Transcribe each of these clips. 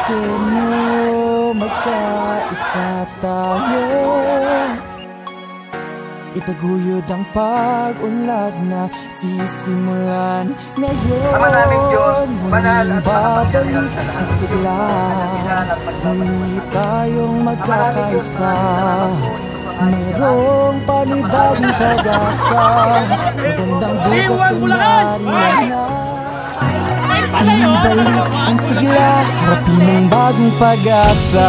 Bulakin mo, magkaisa tayo. Itaguyod ang pag-unlad na sisimulan ngayon. Muling babalik ang sigla, muli tayong magkakaisa. Mayroong panibagong pag-asa, magandang bukas ay nariyan na. Ibalik ang sigla, harapin ang bagong pag-asa.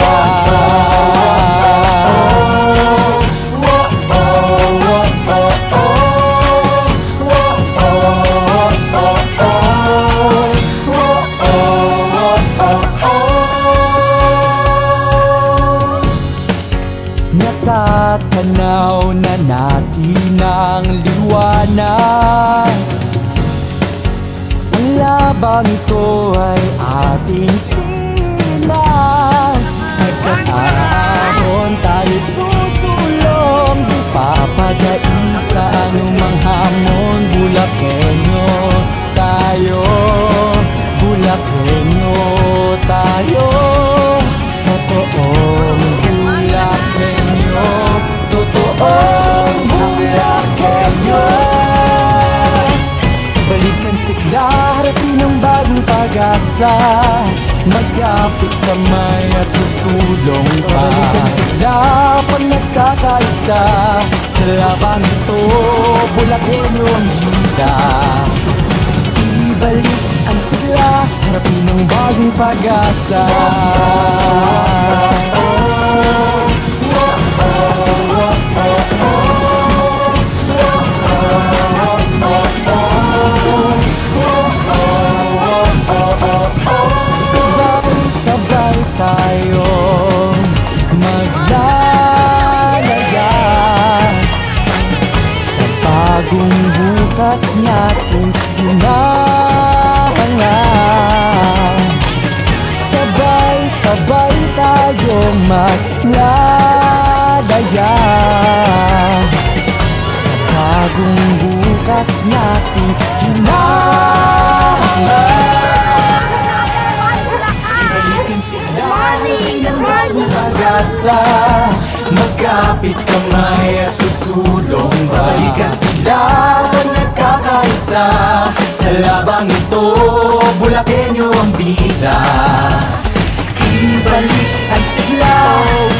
Natatanaw na natin ang liwanag. Ang labang ito ay ating sinag. Nagkataon tayo susulong, di papadaig sa anumang hamon. Bulakenyo tayo, Bulakenyo tayo. Totoong Bulakenyo, totoong Bulakenyo. Balikan sigla, harapin ang bagong pag-asa. Magkapit kamay at susulong pa. Balikan sigla, pag nagkakaisa. Sa labang ito, Bulakenyo ang hita. Ibalik ang sigla, harapin ang bagong pag-asa. Sabay tayong maglalaya sa bagong bukas natin hinahangan. Sabay tayong maglalaya sa bagong bukas natin hinahangan. Ng bagong pag-asa, magkapit kamay at susulong ba. Balikan sila pag nagkakaisa. Sa labang ito, Bulakenyo ang bida. Ibalik ang sigla,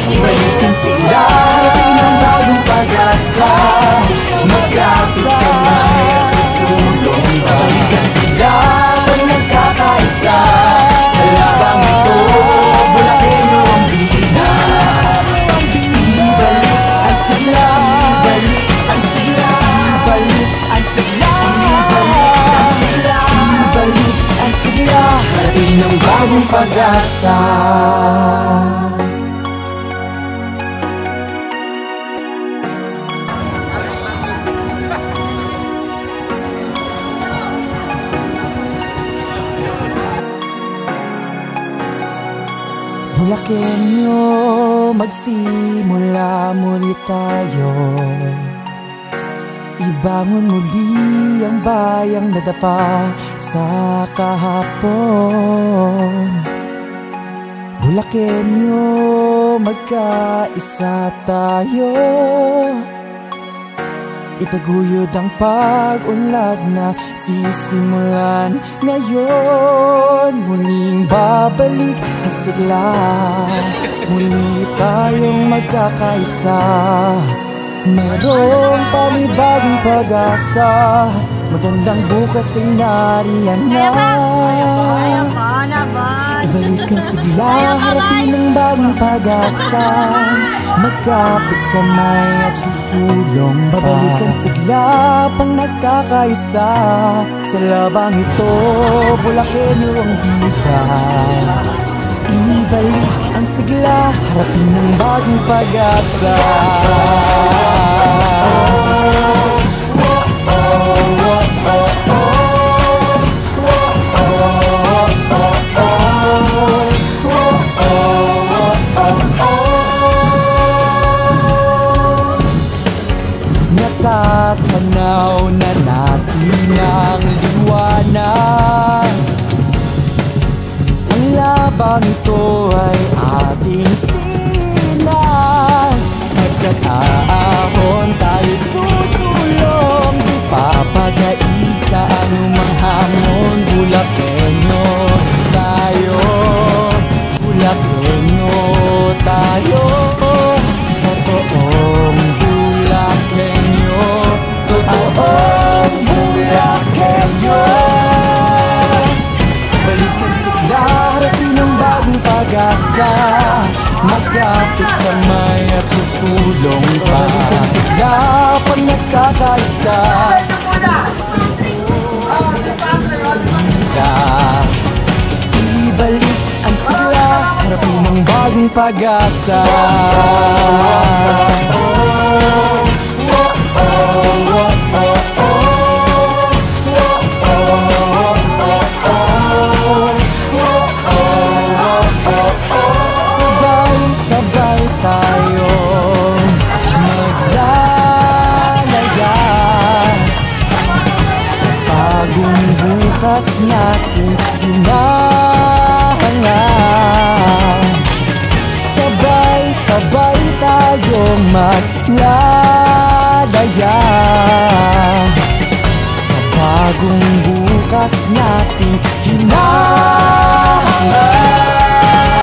ibalikan sila, harapin ang bagong pag-asa. Magkapit kamay at susulong ba. Balikan sila pag nagkakaisa. Sa labang ito, Bulakenyo ang bida. Ibalik ang sigla, ibalik ang sigla, ibalik ang sigla, ibalik ang sigla, ibalik ang sigla, harapin ang bagong pag-asa. Bulakenyo, magsimula muli tayo. Ibangon muli ang bayang nadapa sa kahapon. Bulakenyo, magkaisa tayo. Itaguyod ang pag-unlad na sisimulan ngayon. Muling babalik ang sigla, muli tayong magkakaisa. Mayroong panibagong pag-asa, magandang bukas ay nariyan na. Ibalik ang sigla, harapin ang bagong pag-asa. Magkapit kamay at susulong pa. Babalikan sigla pang nagkakaisa. Sa labang ito, Bulakenyo ang bida. Ibalik ang sigla, harapin ang bagong pag-asa. Natatanaw na natin ang liwanag. Ang labang ito pag-asa. Sabay-sabay tayong maglalaya sa bagong bukas natin hinahangad. Sabay-sabay tayong maglalaya sa bagong bukas natin hinahangad.